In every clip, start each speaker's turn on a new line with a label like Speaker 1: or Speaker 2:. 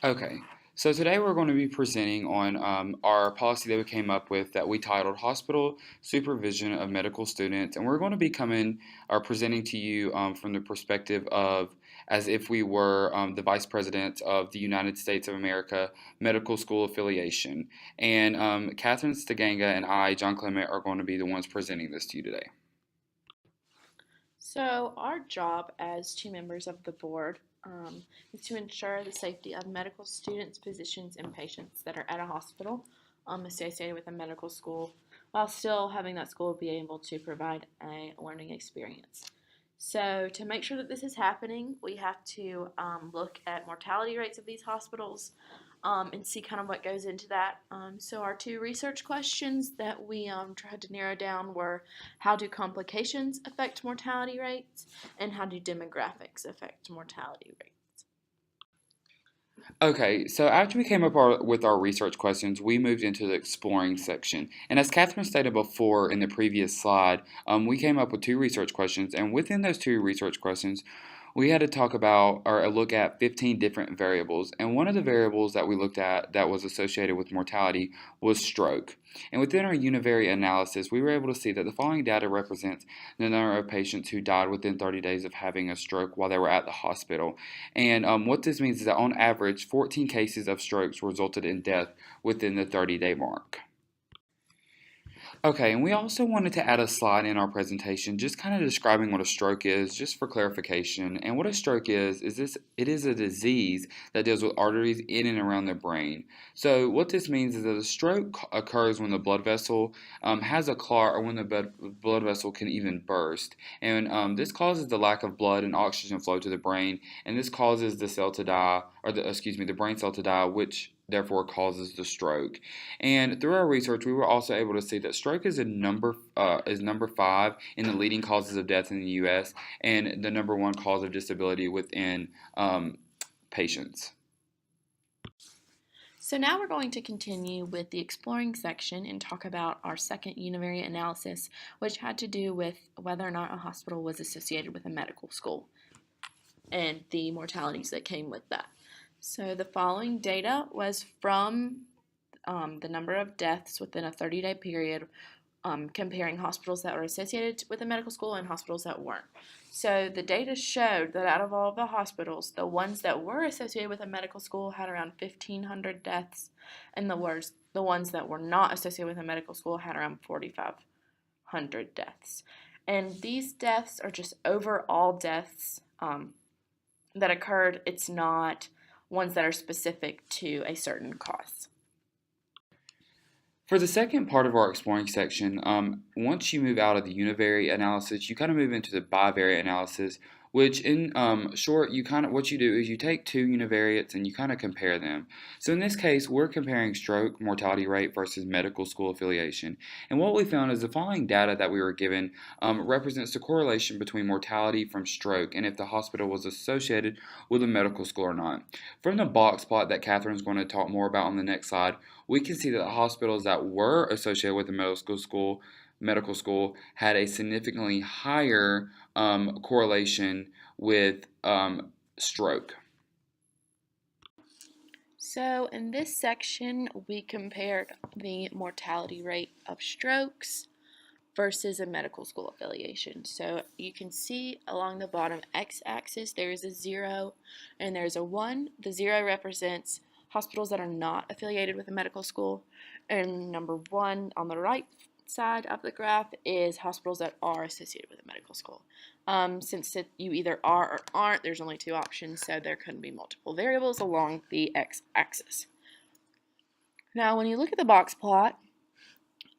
Speaker 1: Okay, so today we're going to be presenting on our policy that we came up with that we titled Hospital Supervision of Medical Students, and we're going to be coming or presenting to you from the perspective of as if we were the Vice President of the United States of America Medical School Affiliation. And Catherine Steganga and I, John Clement, are going to be the ones presenting this to you today.
Speaker 2: So, our job as two members of the board is to ensure the safety of medical students, physicians, and patients that are at a hospital associated with a medical school while still having that school be able to provide a learning experience. So, to make sure that this is happening, we have to look at mortality rates of these hospitals and see kind of what goes into that. So, our two research questions that we tried to narrow down were how do complications affect mortality rates, and how do demographics affect mortality rates?
Speaker 1: Okay, so after we came up with our research questions, we moved into the exploring section. And as Catherine stated before in the previous slide, we came up with two research questions. And within those two research questions, we had to talk about or look at 15 different variables. And one of the variables that we looked at that was associated with mortality was stroke. And within our univariate analysis, we were able to see that the following data represents the number of patients who died within 30 days of having a stroke while they were at the hospital. And what this means is that on average, 14 cases of strokes resulted in death within the 30-day mark. Okay, and we also wanted to add a slide in our presentation just kind of describing what a stroke is, just for clarification. And what a stroke is this it is a disease that deals with arteries in and around the brain. So what this means is that a stroke occurs when the blood vessel has a clot or when the blood vessel can even burst. And this causes the lack of blood and oxygen flow to the brain, and this causes the cell to die, or the brain cell to die, which therefore causes the stroke. And through our research, we were also able to see that stroke is number 5 in the leading causes of death in the U.S. and the number 1 cause of disability within patients.
Speaker 2: So now we're going to continue with the exploring section and talk about our second univariate analysis, which had to do with whether or not a hospital was associated with a medical school and the mortalities that came with that. So the following data was from the number of deaths within a 30-day period, comparing hospitals that were associated with a medical school and hospitals that weren't. So the data showed that out of all of the hospitals, the ones that were associated with a medical school had around 1,500 deaths, and the ones that were not associated with a medical school had around 4,500 deaths. And these deaths are just overall deaths that occurred. It's not ones that are specific to a certain cause.
Speaker 1: For the second part of our exploring section, once you move out of the univariate analysis, you kind of move into the bivariate analysis, which in short, what you do is you take two univariates and you kind of compare them. So in this case, we're comparing stroke mortality rate versus medical school affiliation. And what we found is the following data that we were given represents the correlation between mortality from stroke and if the hospital was associated with a medical school or not. From the box plot that Catherine's going to talk more about on the next slide, we can see that the hospitals that were associated with the medical school had a significantly higher correlation with stroke.
Speaker 2: So in this section, we compared the mortality rate of strokes versus a medical school affiliation. So you can see along the bottom x-axis there is a 0 and there's a 1. The 0 represents hospitals that are not affiliated with a medical school, and number 1 on the right side of the graph is hospitals that are associated with a medical school. Since you either are or aren't, there's only 2 options, so there couldn't be multiple variables along the x-axis. Now, when you look at the box plot,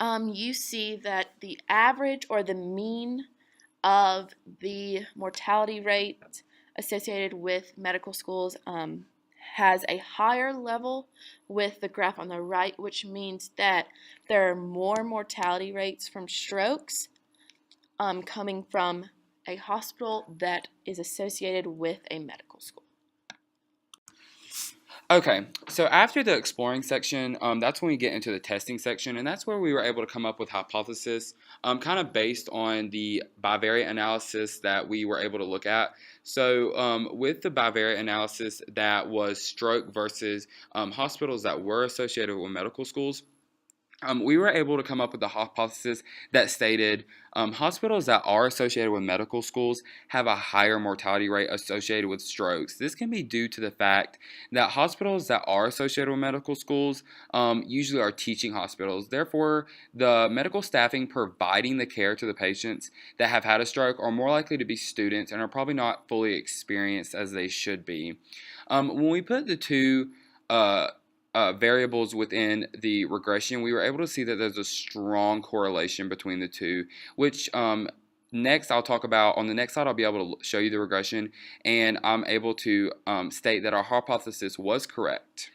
Speaker 2: you see that the average or the mean of the mortality rate associated with medical schools has a higher level with the graph on the right, which means that there are more mortality rates from strokes coming from a hospital that is associated with a medical school.
Speaker 1: Okay, so after the exploring section, that's when we get into the testing section, and that's where we were able to come up with hypothesis, kind of based on the bivariate analysis that we were able to look at. So, with the bivariate analysis, that was stroke versus hospitals that were associated with medical schools. We were able to come up with a hypothesis that stated hospitals that are associated with medical schools have a higher mortality rate associated with strokes. This can be due to the fact that hospitals that are associated with medical schools usually are teaching hospitals. Therefore, the medical staffing providing the care to the patients that have had a stroke are more likely to be students and are probably not fully experienced as they should be. When we put the two uh, variables within the regression, we were able to see that there's a strong correlation between the two, which next I'll talk about. On the next slide, I'll be able to show you the regression, and I'm able to state that our hypothesis was correct.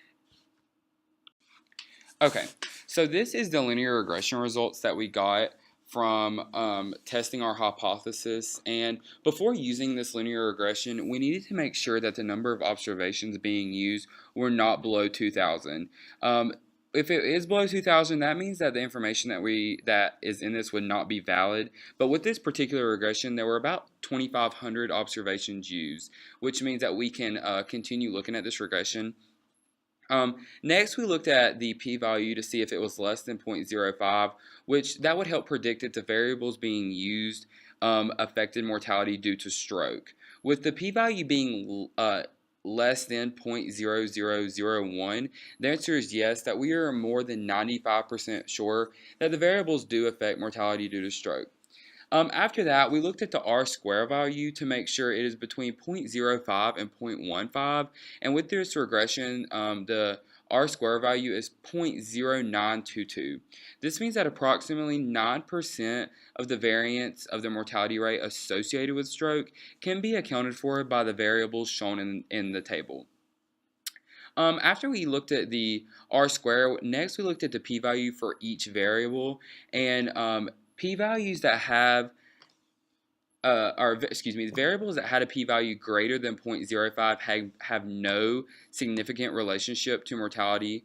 Speaker 1: Okay, so this is the linear regression results that we got from testing our hypothesis. And before using this linear regression, we needed to make sure that the number of observations being used were not below 2,000. If it is below 2,000, that means that the information that is in this would not be valid. But with this particular regression, there were about 2,500 observations used, which means that we can continue looking at this regression. Next, we looked at the p-value to see if it was less than 0.05, which that would help predict if the variables being used affected mortality due to stroke. With the p-value being less than 0.0001, the answer is yes, that we are more than 95% sure that the variables do affect mortality due to stroke. After that, we looked at the R-square value to make sure it is between 0.05 and 0.15. And with this regression, the R-square value is 0.0922. This means that approximately 9% of the variance of the mortality rate associated with stroke can be accounted for by the variables shown in the table. After we looked at the R-square, next we looked at the p-value for each variable, and p-values that have the variables that had a p-value greater than 0.05 have no significant relationship to mortality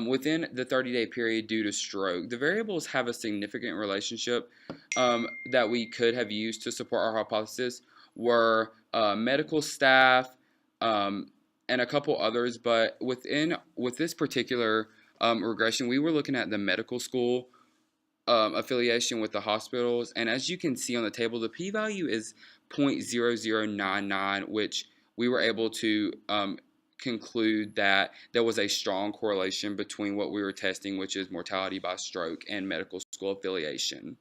Speaker 1: within the 30-day period due to stroke. The variables have a significant relationship that we could have used to support our hypothesis were medical staff and a couple others, but with this particular regression, we were looking at the medical school affiliation with the hospitals, and as you can see on the table, the p-value is 0.0099, which we were able to conclude that there was a strong correlation between what we were testing, which is mortality by stroke, and medical school affiliation.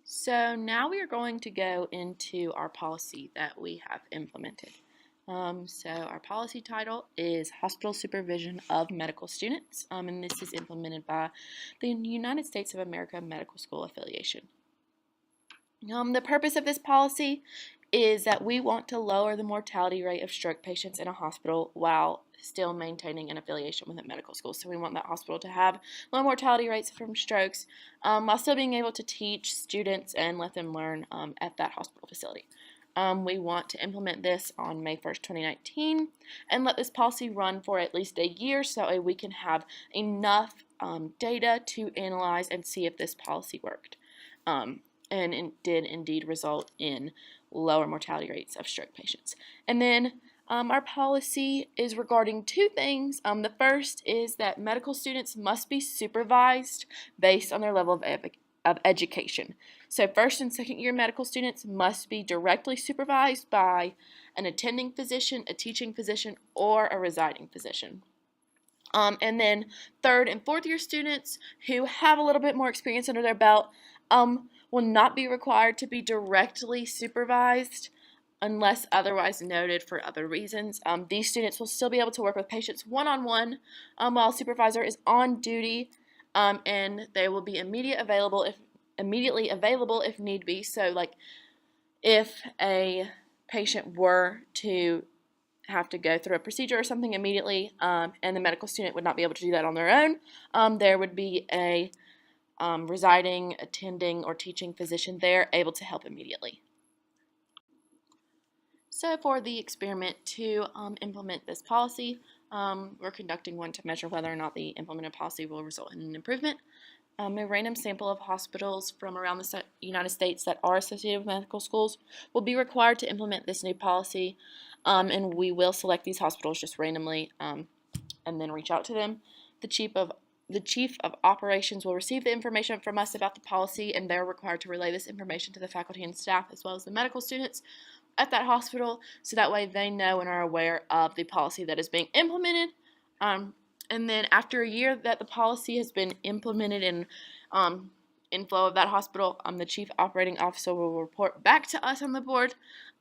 Speaker 2: So now we are going to go into our policy that we have implemented. So our policy title is Hospital Supervision of Medical Students, and this is implemented by the United States of America Medical School Affiliation. The purpose of this policy is that we want to lower the mortality rate of stroke patients in a hospital while still maintaining an affiliation with a medical school. So we want that hospital to have low mortality rates from strokes while still being able to teach students and let them learn at that hospital facility. We want to implement this on May 1st, 2019, and let this policy run for at least a year so we can have enough data to analyze and see if this policy worked. And it did indeed result in lower mortality rates of stroke patients. And then our policy is regarding two things. The first is that medical students must be supervised based on their level of education. So first and second year medical students must be directly supervised by an attending physician, a teaching physician, or a residing physician. And then third and fourth year students who have a little bit more experience under their belt will not be required to be directly supervised unless otherwise noted for other reasons. These students will still be able to work with patients one-on-one while supervisor is on duty, and they will be immediately available if need be. So like if a patient were to have to go through a procedure or something immediately, and the medical student would not be able to do that on their own, there would be a residing, attending, or teaching physician there able to help immediately. So for the experiment to implement this policy, we're conducting one to measure whether or not the implemented policy will result in an improvement. A random sample of hospitals from around the United States that are associated with medical schools will be required to implement this new policy, and we will select these hospitals just randomly and then reach out to them. The chief of operations will receive the information from us about the policy, and they're required to relay this information to the faculty and staff as well as the medical students at that hospital, so that way they know and are aware of the policy that is being implemented. And then after a year that the policy has been implemented in inflow of that hospital, the chief operating officer will report back to us on the board,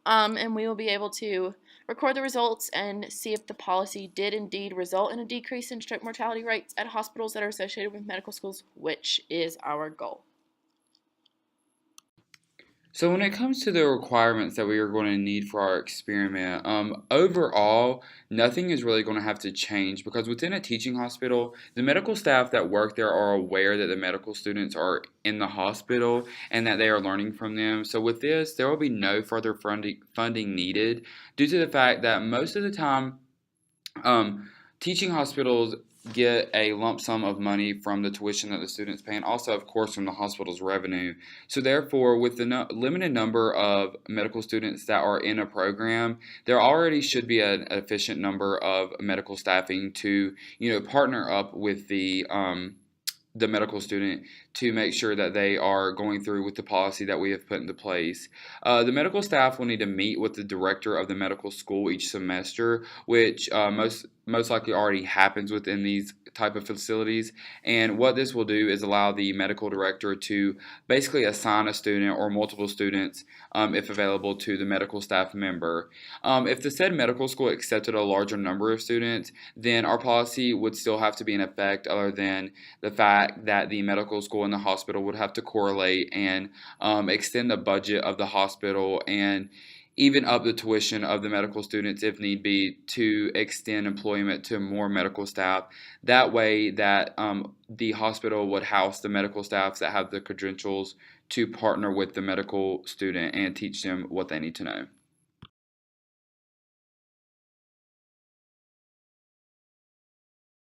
Speaker 2: and we will be able to record the results and see if the policy did indeed result in a decrease in stroke mortality rates at hospitals that are associated with medical schools, which is our goal.
Speaker 1: So when it comes to the requirements that we are going to need for our experiment, overall, nothing is really going to have to change because within a teaching hospital, the medical staff that work there are aware that the medical students are in the hospital and that they are learning from them. So with this, there will be no further funding needed due to the fact that most of the time, teaching hospitals get a lump sum of money from the tuition that the students pay, and also, of course, from the hospital's revenue. So, therefore, with the limited number of medical students that are in a program, there already should be an efficient number of medical staffing to, partner up with the medical student to make sure that they are going through with the policy that we have put into place. The medical staff will need to meet with the director of the medical school each semester, which most likely already happens within these type of facilities. And what this will do is allow the medical director to basically assign a student or multiple students, if available, to the medical staff member. If the said medical school accepted a larger number of students, then our policy would still have to be in effect, other than the fact that the medical school and the hospital would have to correlate and extend the budget of the hospital and even up the tuition of the medical students if need be to extend employment to more medical staff. That way that the hospital would house the medical staffs that have the credentials to partner with the medical student and teach them what they need to know.